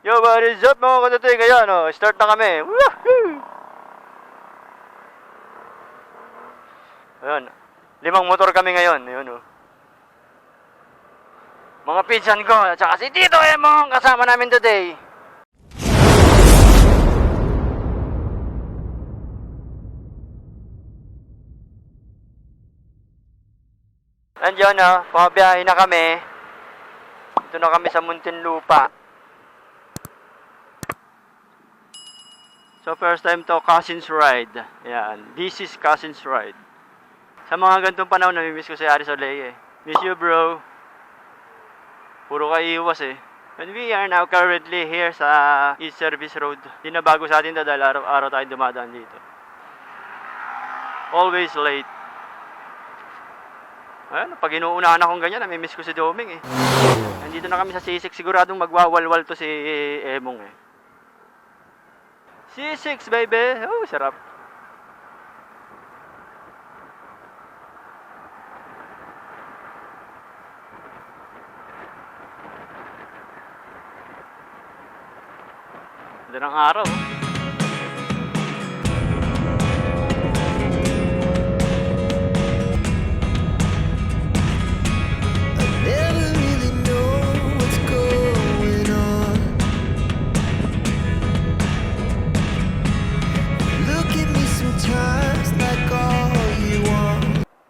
Yo, what is up mga katutoy? Ngayon, start na kami. Woohoo! Ayun, 5 motor kami ngayon. Ayun, mga pinsan ko, at saka si Tito Emong kasama namin today. Andiyan pumabiyahe na kami. Ito na kami sa Muntinlupa. So first time to Cousin's Ride. Yan, this is Cousin's Ride. Sa mga ganitong panahon, namimiss ko si Aris Oleye. Miss you, bro. Puro ka iwas eh. And we are now currently here sa East Service Road. Di na bago sa atin dahil araw-araw tayo dumadaan dito. Always late. Ayan, pag inuunahan akong ganyan, namimiss ko si Doming eh. Nandito na kami sa C6, siguradong magwawalwal to si Emong eh. C6 baby! Oh, sarap. Ganda ng araw.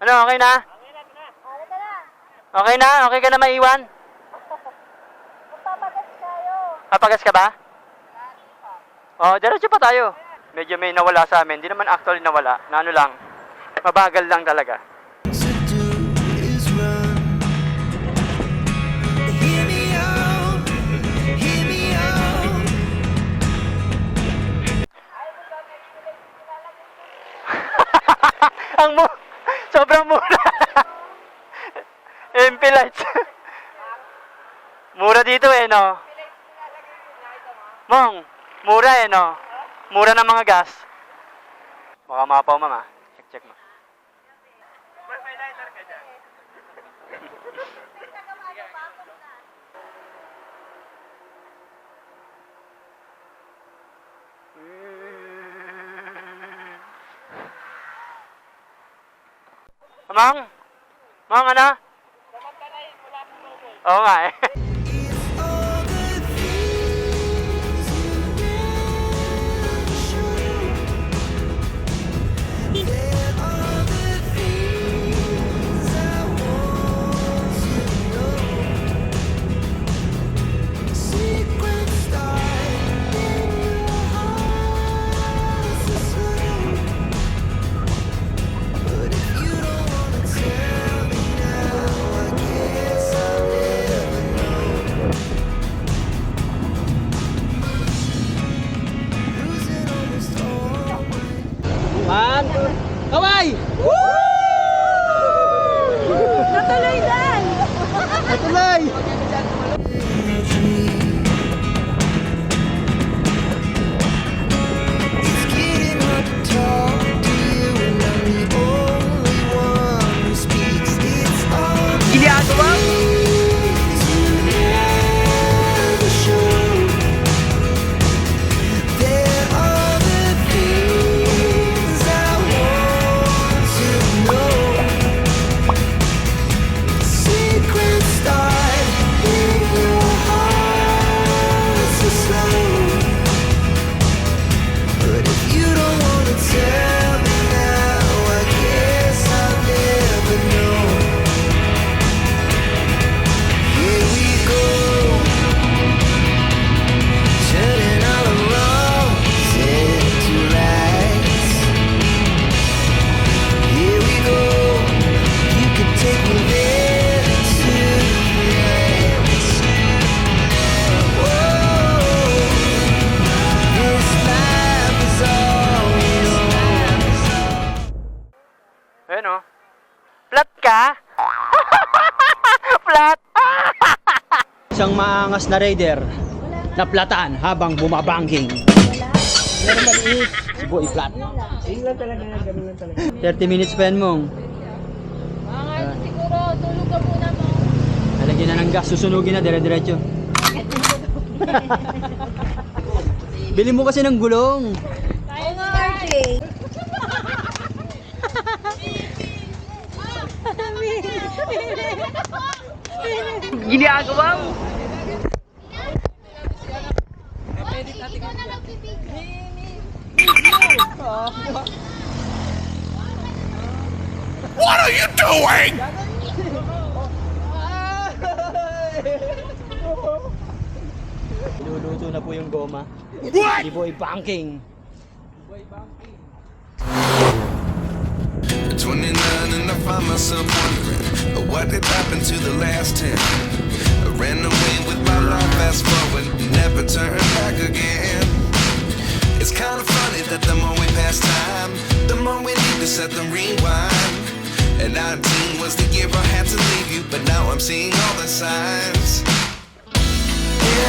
Ano, okay na? Okay na? Okay ka na maiwan? Magpapagas kayo. Papagas ka ba? Oh, diretso pa tayo. Medyo may nawala sa amin. Hindi naman actually nawala. Na ano lang. Mabagal lang talaga. Sobrang mura. MP lights. Mura dito eh, no? Mong, mura eh, no? Mura ng mga gas. Baka mapaw, mama. Check mo. May lighter ka dyan. Mang? Mang, ano? Oo nga eh. Kaway! Natuloy din! Natuloy! Ginagawa? Ayun Flat ka? Flat? Isang maangas na raider na platan habang bumabangking. Meron maliit. Si Boy flat. Yun lang talaga. 30 minutes pa yan mong. Siguro, tulog ka muna mo. Lalagyan na ng gas, susunugin na dire-diretso. Bili mo kasi ng gulong. Oo nga, RJ. Ginagawa mo! What are you doing? Iluluto na po yung goma. Liboy banking. 29 and I find myself wondering what did happen to the last 10. I ran away with my life, fast forward, never turn back again. It's kind of funny that the more we pass time, the more we need to set the rewind. And 19 was the year I had to leave you, but now I'm seeing all the signs.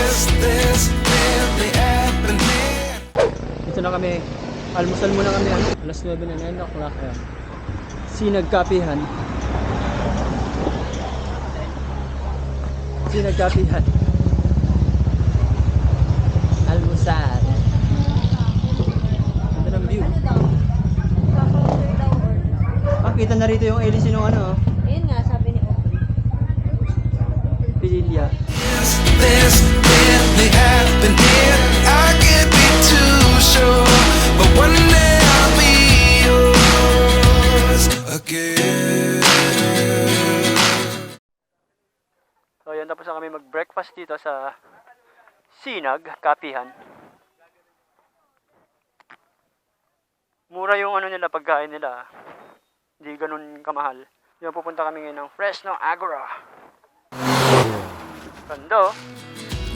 Is this really happening? Ito na kami. Almusal muna kami. Alas 9 na, 9 o'clock. Ayan. Sinagkapihan. Sinagkapihan. Almusal. Ganda ng view. Kita na rito yung LC nung ano, Ayun nga, sabi ni Aubrey. Pililya. Is this really happening? I can't be too sure, but one day I'll be yours again. So yun, tapos na kami mag-breakfast dito sa Sinag, Kapihan. Mura yung ano nila, pagkain nila. Hindi ganun kamahal. Yung pupunta kami ngayon ng Fresno Agora. Ganda.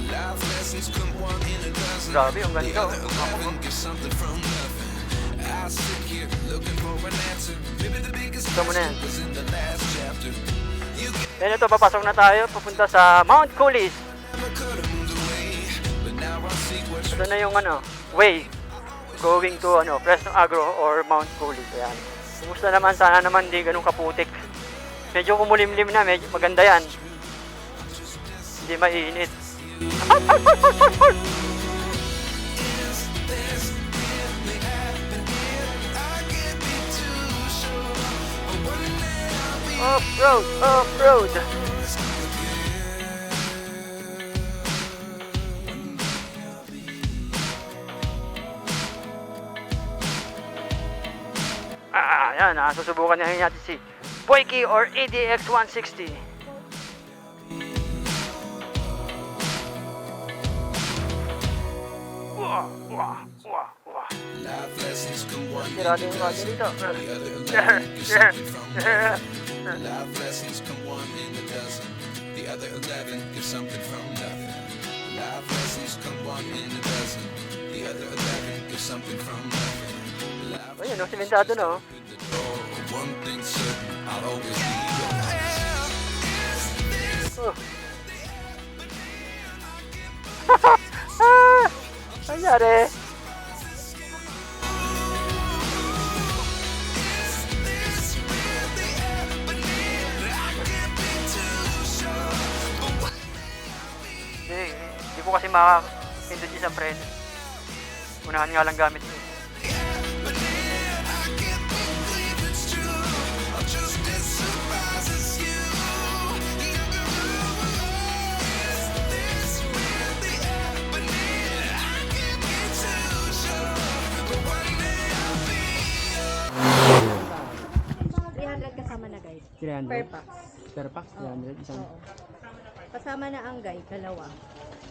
Life lessons come one in a dozen. Grabe, ang The ganda. other 11 get something from nothing. I sit here looking for an answer. Maybe the biggest Ito muna yan. question was in the last chapter. You Then ito, papasok na tayo. Pupunta sa Mount Cooley. never could have moved away, but now I see what you Ito na yung ano, way. Going to ano, Fresno Agro or Mount Cooley. Ayan. Kumusta naman? Sana naman di ganun kaputik. Medyo kumulimlim na. Medyo maganda yan. Hindi mainit. Off-road! Off-road! Yan. Susubukan niya natin si Boyki or ADX 160. Wah! Wah! Wah! Wah! life lessons come one in Sirado a yung kanya dozen. dito. The other 11 get something from nothing. Life lessons come one in a dozen. The other 11 get something from nothing. Life lessons come one in a dozen. The other 11 get something from nothing. Life Ayun, simentado na oh. the door. One thing certain, I'll always be yours. Oh. Ah! Nangyari? Hindi ko kasi maka-introduce ang friend. Unahan nga lang gamit ko. Kasama na guys. 300. Per pack. Per pack, 300. Isang. Oo. Kasama na ang guide, dalawa.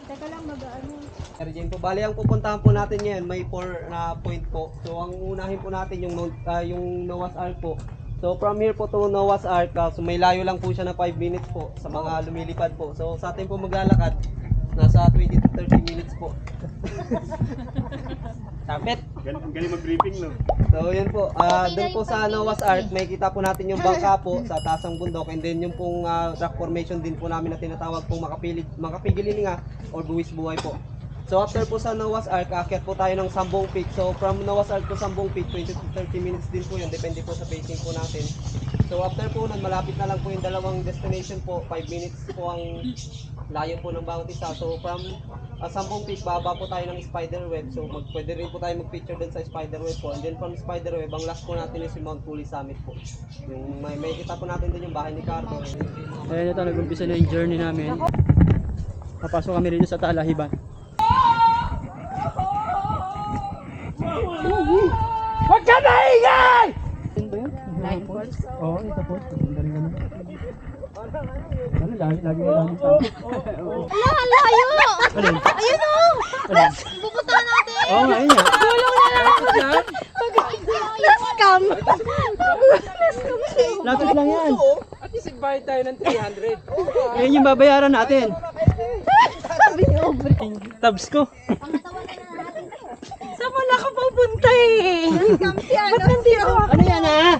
Teka lang, mag-ano. Sir Jane po, bali ang pupuntahan po natin ngayon, may 4 na point po. So ang unahin po natin yung Noah's Ark po. So from here po to Noah's Ark, so may layo lang po siya na 5 minutes po sa mga lumilipad po. So sa atin po maglalakad, nasa 20 to 30 minutes po. Tapit! Galing mag-briefing, no? So yun po, doon po sa Noah's Ark, may kita po natin yung bangka po sa taasang bundok, and then yung pong rock formation din po namin na tinatawag pong makapigililinga or buwis buhay po. So after po sa Noah's Ark, aakyat po tayo ng Sambong Peak. So from Noah's Ark to Sambong Peak, 20 to 30 minutes din po yun, depende po sa pacing po natin. So after po nun, malapit na lang po yung dalawang destination po, 5 minutes po ang layo po ng bawat isa. So from 10 feet, baba po tayo ng spider web. So pwede rin po tayo mag-picture dun sa spider web po. And then from spider web, ang last po natin is yung Mount Puli Summit po. Yung may kita po natin dun yung bahay ni Cardo. Ayan ito, nag-umpisa na yung journey namin. Papasok kami rito sa Talahiban. Huwag ka maingay! Life force. Oo, ito po. Ang galing naman. Ano, lagi na lang tao. Ala, layo! Alin? Ayun o! Alin? Pupuntahan natin! Oo nga, yun nga. Tulong na lang ako dyan! Na-scam! Lapit lang yan. At least invite tayo ng 300. Ayan yung babayaran natin. Sabi ni Aubrey. Tabs ko. Saan pala ka pupunta eh? Ba't nandito ako? Ano yan ha?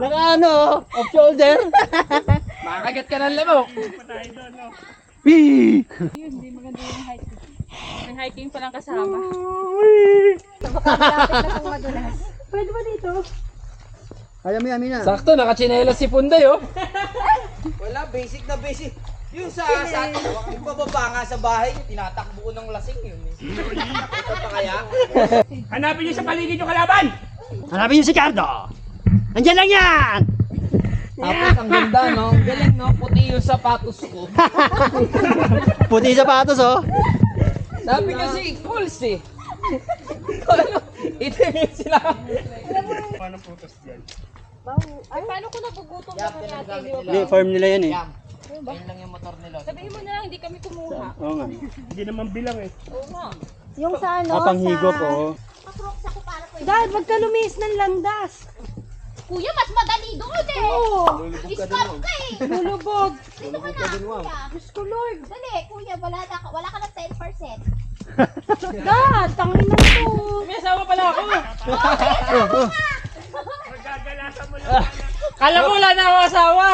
Naka ano? Off shoulder? Makakagat ka ng lamok. Wee! Hindi maganda yung hiking. May hiking palang kasama. Pwede ba dito? Kaya mo yan, Mina. Sakto, nakachinelas si Punday oh. Wala, basic na basic. Yung sa atin, yung bababa nga sa bahay, tinatakbo ko ng lasing yun. Ito pa kaya? Hanapin niyo sa paligid yung kalaban! Hanapin niyo si Cardo! Nandiyan lang yan! Tapos ang ganda no, ang galing no, puti yung sapatos ko. Puti sapatos oh. Sabi kasi, Coles eh. Ano, itim yun sila. Paano putos dyan? Ay, paano kung napugutom naman natin? Di ba? Hindi, farm nila yan eh. Ayun lang yung motor nila. Sabihin mo na lang, hindi kami kumuha. Oo nga. Hindi naman bilang eh. Oo nga. Yung sa ano? Kapanghigo po. Dad, wag ka lumis ng landas. Kuya, mas madali doon eh! Oo. Discount ka eh! Lulubog. Dito ka na, kuya. Diyos ko, Lord. Dali, kuya, wala ka ng 10%. Dad, tangin na to. May asawa pala ako! Magagalasan mo lang. Kala mo wala na ako asawa.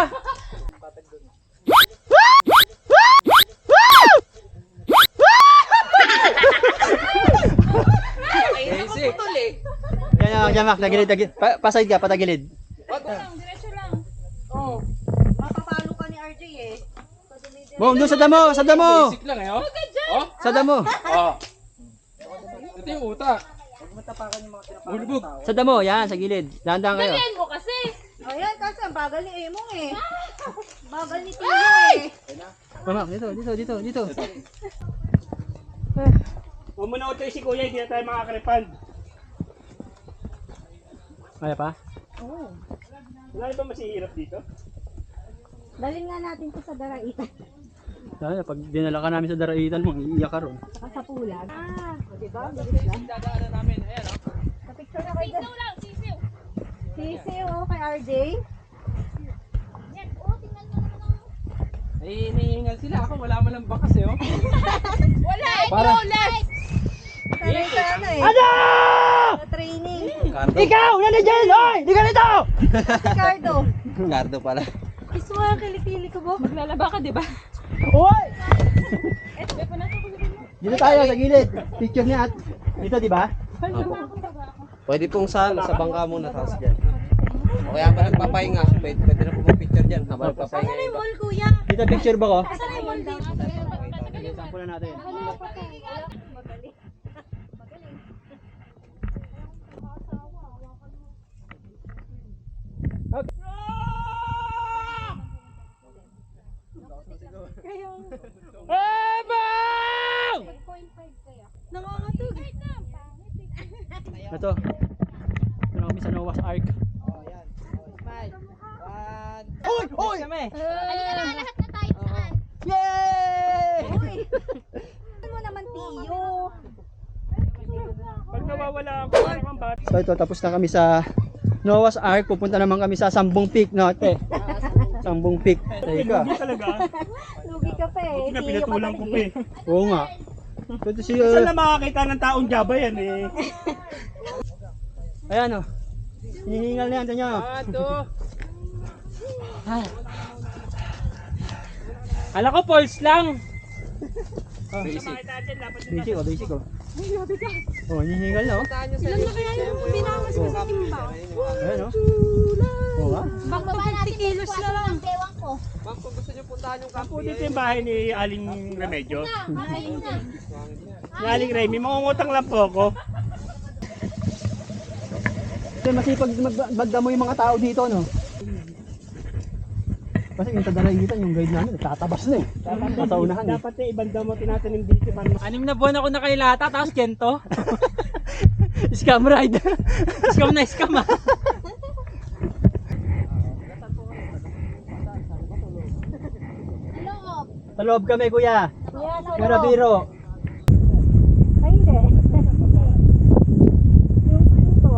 Yan, Mac, tagilid, tagilid. Paside ka, patagilid. Diretso lang. Mapapalo ka ni RJ eh. Boom, doon sa damo, sa damo! Basic lang eh oh. Sa damo, Oh. Ito yung utak. Bulbog. sa damo, yan, sa gilid. Dahan-dahan kayo. Tingnan mo kasi. Ayan, kasi ang bagal ni Emong eh. Bagal ni Tio eh. Mamak, dito. Huwag mo na utoy si kuya, hindi na tayo makakaripan. Kaya pa? Wala na ba masihirap dito? Dalhin nga natin to sa daraitan. Dahil pag dinala ka namin sa daraitan mo, iiyak ka ron. Saka sa pulag. Diba? Bilis lang. Dadaanan namin, ayan oh. Kapicture na kayo dyan. Sisiw lang, sisiw. Sisiw oh, kay RJ. Yan, oh, tingnan mo naman. Ay, iniingal sila ako, wala man lang bakas eh oh. Wala, Para. Sanay ka ano eh. Ano? Sa training. Ikaw! Yan dyan! Hoy! Di ka nito! Ricardo. Gardo pala. Gusto mo ang kilikili ko ba? Maglalaba ka, di ba? Hoy! Eh, sabi ko na ito. Dito tayo sa gilid. Picture niya at dito, di ba? Pwede pong sa bangka muna tapos dyan. O kaya pa nagpapahinga, pwede na po mag-picture dyan habang nagpapahinga yung iba. Mall kuya. Dito picture ba ko? Saan yung mall dito? Sampulan natin. Nangangatog. Ito. Ito na kami sa Noah's Ark. Hoy! Hoy! Halika na, lahat na tayo dyan. Yay! Uy. Ano mo naman Tio? Pag nawawala ako, parang ang bata. So ito, tapos na kami sa Noah's Ark. Pupunta naman kami sa Sambong Peak, no? Ate. Sambong Peak. Teka. Hindi talaga. Lugi ka pa eh. Buti na Tio pinatulang ko pa eh. Oo nga. Ito si... Saan na makakita ng taong Java yan eh? Ayan o. Hinihingal na yan. Ito nyo. Ala ko, false lang. Basic. Makita dyan, dapat yung Basic o, basic o. Oh, hinihingal na oh. Puntahan nyo sir. Ilan na kaya yung pinamas mo sa timba? Ayan o. Oo nga. Baka 50 kilos na lang. Bewang ko. Ma'am, kung gusto nyo puntahan yung po camp, dito yung bahay ni Aling Remedyo. Ayun na. Ni Aling Remy, mangungutang lang po ako. Kasi masipag magdamo yung mga tao dito, no? Kasi yung taga-Raymitan, yung guide namin, tatabas na eh. Nasa unahan eh. Dapat ibang damo tinatanim dito. 6 na buwan ako nakailata, tapos kento. Scam ride. Scam na scam ah. Hello. Sa loob kami, kuya. Kuya, sa Pero biro. Ay, hindi. Yung pinto.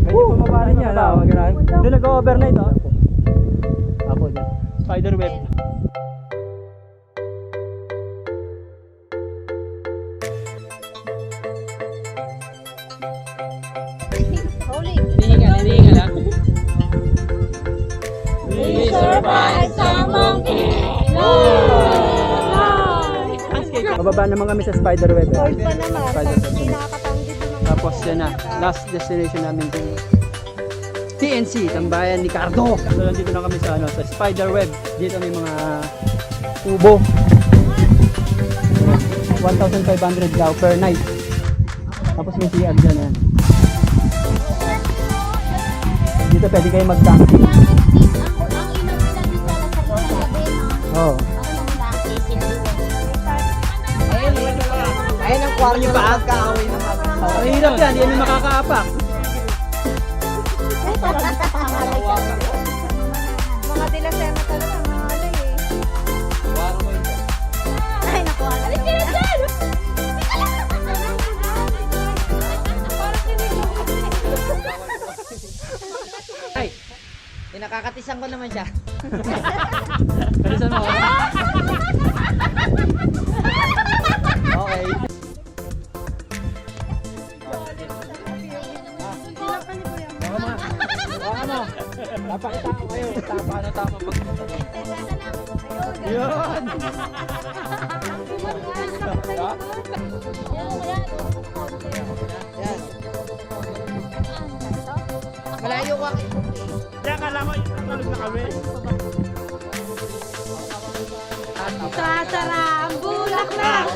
Pwede bumaba rin yan. Doon nag-overnight oh. Apo dyan. Spider web. Rolling. Hinihingal ah. We survived sa monkey. Mababa naman kami sa spider web. Cold pa naman. Spider Tapos web. hindi nakakatanggit ng mga Tapos yan na. Last destination namin yung TNC, tambayan ni Cardo. So nandito na kami sa sa spider web. Dito may mga tubo. 1,500 daw per night. Tapos may CR dyan yan. Dito pwede kayo mag-camping. Ang inom nila dito sa gabi. Oo. ayun ang kwarto na magkaaway na Mahirap yan, hindi naman makakaapak. mga dilasema talaga. Mga alay eh. Ay, naku. Alis ka na dyan! Nakakatisan ko naman siya. Kalisan mo. Okay. Baka mo. Papakita ko kayo. Paano tama pagpunta doon. Yun. Yan. Malayo ko. Diyan ka lang mo, tulog na kami. Sasara ang bulak na.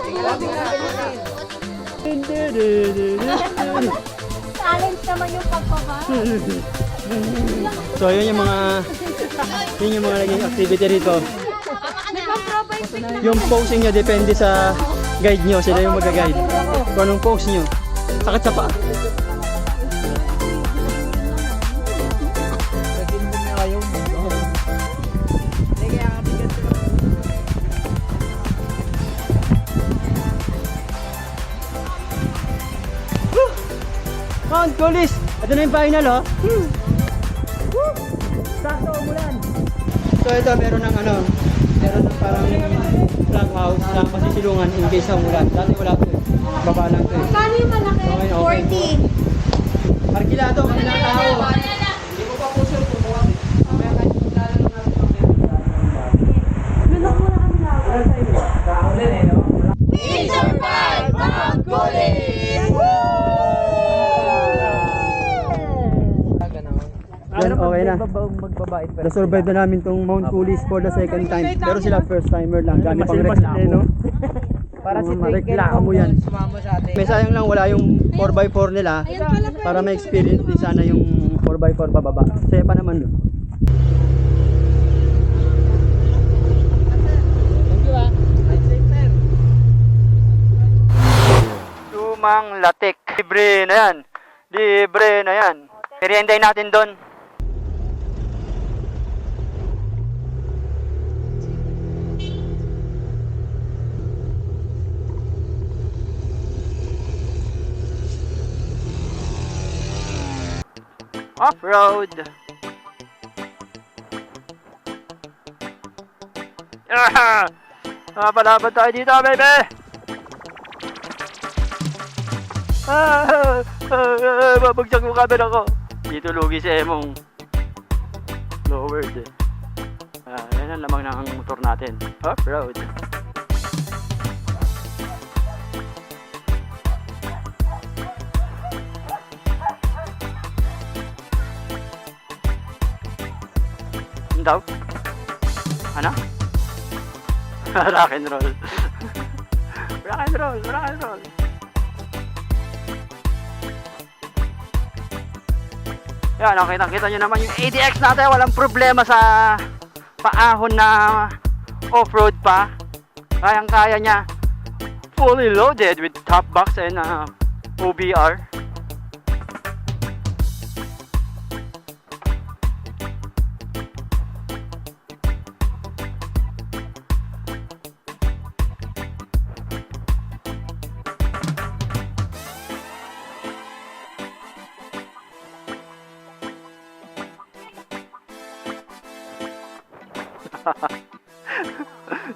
Challenge naman yung pagpapa. So yun yung mga naging activity rito. Nag-provide bigla. Yung posing nyo depende sa guide nyo, sila yung mag-guide. Kung anong pose nyo. Sakit sa paa. Mount Colis! Ito na yung final oh. Sakto umulan. So ito meron ng meron ng parang flag house na masisilungan in case ng ulan. Dati wala to eh. Baba lang to eh. Kano yung malaki? Okay. 40. Arkilado, kanilang tao. Hindi ko pa po sure kung buwan eh. Mamaya kahit maglalaro natin ng Lulok mo na kami lang. Kaulan eh no? We survived Mount Colis! Yan, okay na. Na-survive na namin tong Mount Cooley for the second time. Pero sila first timer lang. Dami pang reklamo. Para si reklamo yan. May sayang lang wala yung 4x4 nila para ma-experience din sana yung 4x4 pababa. Saya pa naman doon. Lumang Latik. Libre na yan. Libre na yan. Merienday natin doon. Off-road. Ah! Palaban tayo dito, baby! Babagsak yung camera ko. Dito lugi si Emong. Lowered eh. Yan ang lamang ng motor natin. Off-road. Ano daw? Ano? Rock and roll. Rock and roll, rock and roll. Yan, nakita nyo naman yung ADX natin. Walang problema sa paahon na off-road pa. Kayang-kaya niya. Fully loaded with top box and OBR.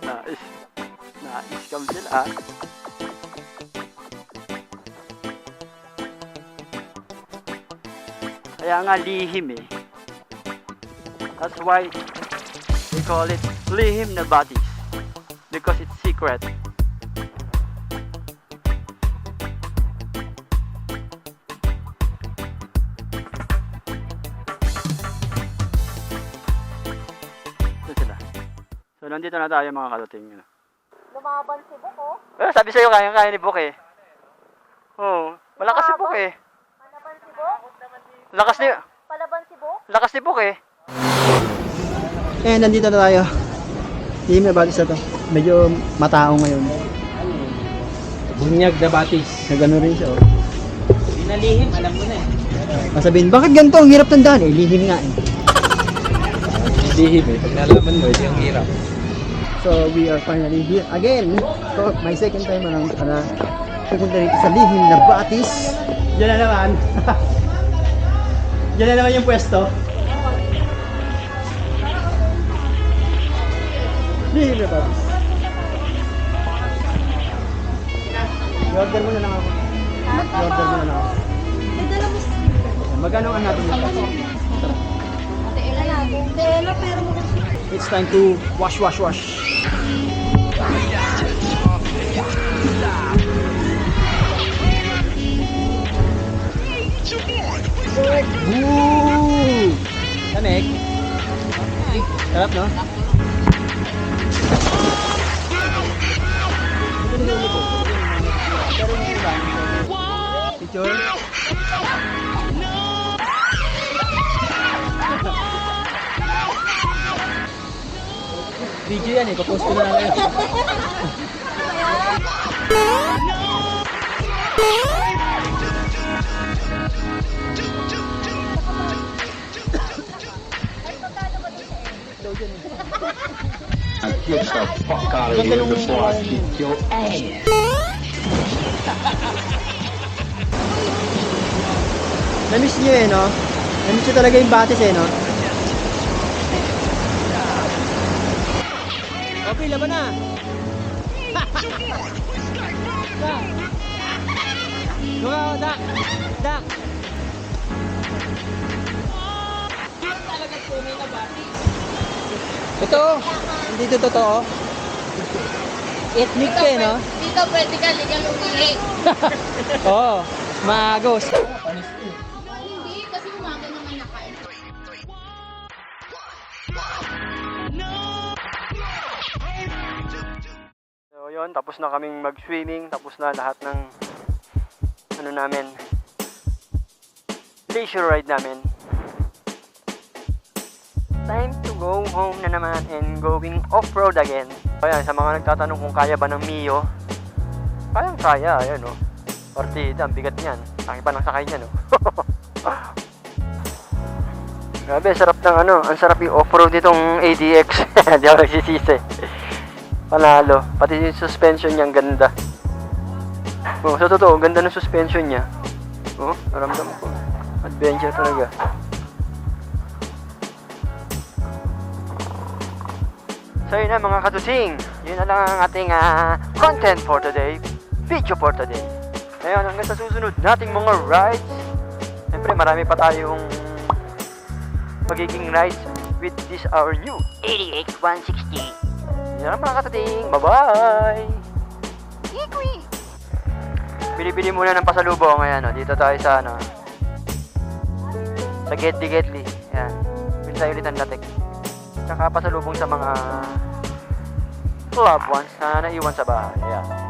Nice. Na-scam sila. Kaya nga lihim eh. That's why they call it lihim na batis. Because it's secret. So, nandito na tayo mga kadating. Lumaban si Buko. Sabi sa'yo, kaya-kaya ni Buk eh. Oo. Malakas si Buk eh. Palaban si Buk? Palaban si Buk? Lakas ni Buk eh. Nandito na tayo. Lihim na batis na to. Medyo matao ngayon. Bunyag na batis. Nagano rin siya oh. Pinalihim, alam mo na eh. Masabihin, bakit ganito? Ang hirap tandaan eh. Lihim nga eh. Lihim eh. Pag nalaman mo, hindi ang hirap. So we are finally here again. So my second time na lang para pupunta rito sa lihim na batis. Yan na naman. Yan na naman yung pwesto. Lihim na batis. I-order mo na lang ako. I-order mo na lang ako. Magkano ang natin yung It's time to wash. Ooh! Lamig. Sarap, no? Picture? Video yan eh, papost ko na lang ngayon. Get the fuck out of here before I kick your ass. Namiss nyo eh, no? Namiss nyo talaga yung batis eh, no? Okay, laban na! Dak! Dak! Ito, hindi ito totoo. Ethnic ka eh, no? Dito pwede ka legal umihi. Oo, maagos. Hindi, kasi umaga naman nakain. So yun, tapos na kaming mag-swimming, tapos na lahat ng ano namin, leisure ride namin. Time to go home na naman and going off-road again. Ayan, sa mga nagtatanong kung kaya ba ng Mio, kayang-kaya, ayan o. Partida, ang bigat niyan. Laki pa ng sakay niyan o. Grabe, sarap ng ano, ang sarap yung off-road nitong ADX. Di ako nagsisisi. Panalo. Pati yung suspension niya, ang ganda. Oh, sa totoo, ganda ng suspension niya. Oh, naramdaman ko. Adventure talaga. So yun na mga katuting. yun na lang ang ating content for today, video for today. Ngayon, hanggang sa susunod nating mga rides. Siyempre, marami pa tayong magiging rides with this our new 88-160. Yan lang mga katating. Bye-bye! Ikwi! Bili-bili muna ng pasalubong. Ayan, dito tayo sa sa Getly. Ayan. Bili tayo ulit ng latek. Tsaka pasalubong sa mga loved ones na naiwan sa bahay. Ayan.